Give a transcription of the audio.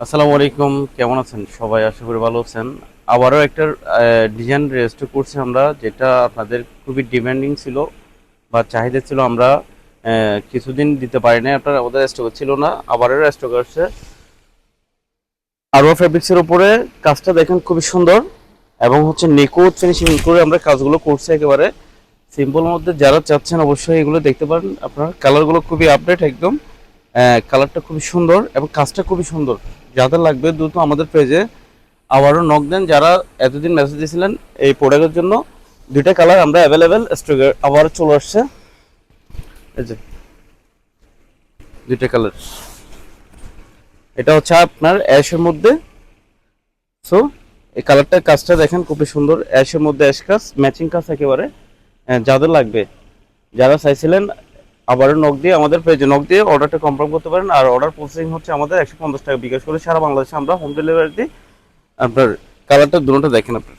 আসসালামু আলাইকুম, কেমন আছেন সবাই? আশা করি ভালো আছেন। আবারও একটা ডিজাইন রেজিস্টার করছি আমরা, যেটা আপনাদের খুবই ডিমান্ডিং ছিল বা চাহিদা ছিল। আমরা কিছুদিন দিতে পারি না, আপনার আমাদের স্টক ছিল না, আবারও স্টক আসছে। আরও ফেব্রিক্সের উপরে কাজটা দেখেন খুবই সুন্দর এবং হচ্ছে নিখুঁত ফিনিশিং করে আমরা কাজগুলো করছি। একেবারে সিম্পল মধ্যে যারা চাচ্ছেন অবশ্যই এগুলো দেখতে পারেন। আপনার কালারগুলো খুবই আপডেট একদম, কালারটা খুবই সুন্দর এবং কাজটা খুবই সুন্দর। যাদের লাগবে দ্রুত আমাদের পেজে আবারও নক দেন। যারা এতদিন মেসেজ দিয়েছিলেন এই প্রোডাক্টের জন্য, দুইটা কালার আমরা অ্যাভেলেবেল স্টকে আবার চলে আসছে। এই যে দুইটা কালার, এটা হচ্ছে আপনার অ্যাশের মধ্যে। সো এই কালারটার কাজটা দেখেন খুবই সুন্দর, অ্যাশের মধ্যে অ্যাশ কাজ, ম্যাচিং কাজ একেবারে। যাদের লাগবে, যারা চাইছিলেন, আবারও নক দিয়ে আমাদের পেজে নক দিয়ে অর্ডারটা কনফার্ম করতে পারেন। আর অর্ডার প্রসেসিং হচ্ছে আমাদের 150 টাকা বিকাশ করে সারা বাংলাদেশে আমরা হোম ডেলিভারি দিই। আপনার কালারটা দুটোটা দেখেন আপনার।